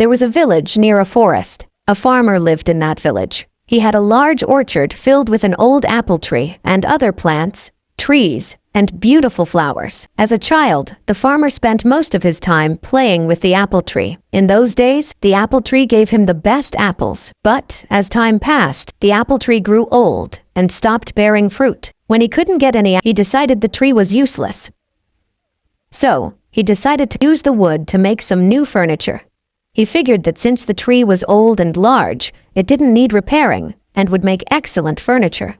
There was a village near a forest. A farmer lived in that village. He had a large orchard filled with an old apple tree and other plants, trees, and beautiful flowers. As a child, the farmer spent most of his time playing with the apple tree. In those days, the apple tree gave him the best apples. But as time passed, the apple tree grew old and stopped bearing fruit. When he couldn't get any, he decided the tree was useless. So, he decided to use the wood to make some new furniture. He figured that since the tree was old and large, it didn't need repairing and would make excellent furniture.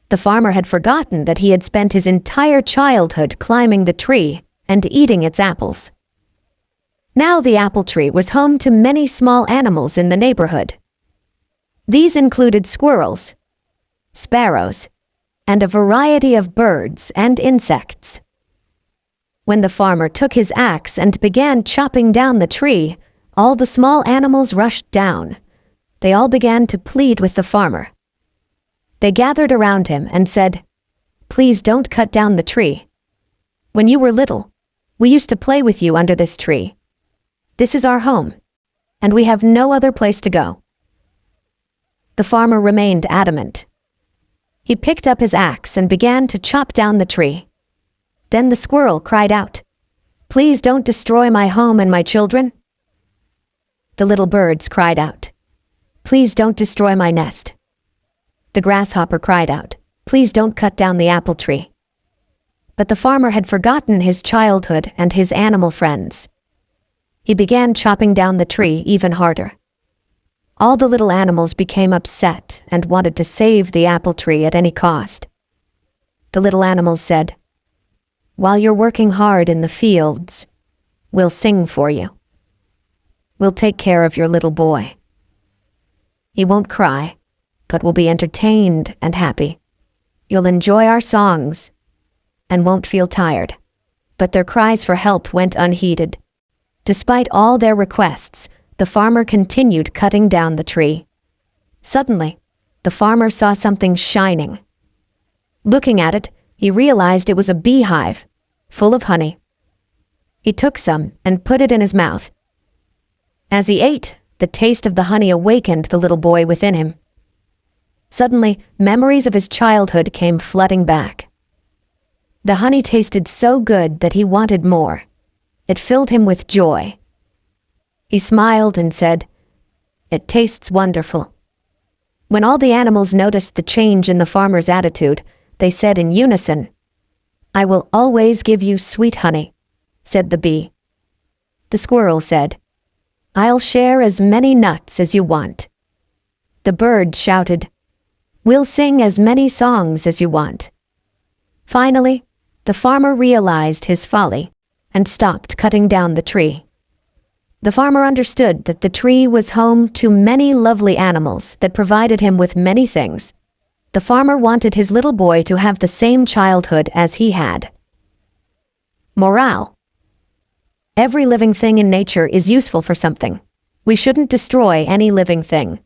The farmer had forgotten that he had spent his entire childhood climbing the tree and eating its apples. Now the apple tree was home to many small animals in the neighborhood. These included squirrels, sparrows, and a variety of birds and insects. When the farmer took his axe and began chopping down the tree, all the small animals rushed down. They all began to plead with the farmer. They gathered around him and said, "Please don't cut down the tree. When you were little, we used to play with you under this tree. This is our home, and we have no other place to go." The farmer remained adamant. He picked up his axe and began to chop down the tree. Then the squirrel cried out, "Please don't destroy my home and my children." The little birds cried out, "Please don't destroy my nest." The grasshopper cried out, "Please don't cut down the apple tree." But the farmer had forgotten his childhood and his animal friends. He began chopping down the tree even harder. All the little animals became upset and wanted to save the apple tree at any cost. The little animals said, "While you're working hard in the fields, we'll sing for you. We'll take care of your little boy. He won't cry, but will be entertained and happy. You'll enjoy our songs and won't feel tired." But their cries for help went unheeded. Despite all their requests, the farmer continued cutting down the tree. Suddenly, the farmer saw something shining. Looking at it, he realized it was a beehive, full of honey. He took some and put it in his mouth. As he ate, the taste of the honey awakened the little boy within him. Suddenly, memories of his childhood came flooding back. The honey tasted so good that he wanted more. It filled him with joy. He smiled and said, "It tastes wonderful." When all the animals noticed the change in the farmer's attitude, they said in unison, "I will always give you sweet honey," said the bee. The squirrel said, "I'll share as many nuts as you want." The bird shouted, "We'll sing as many songs as you want." Finally, the farmer realized his folly and stopped cutting down the tree. The farmer understood that the tree was home to many lovely animals that provided him with many things. The farmer wanted his little boy to have the same childhood as he had. Morale: every living thing in nature is useful for something. We shouldn't destroy any living thing.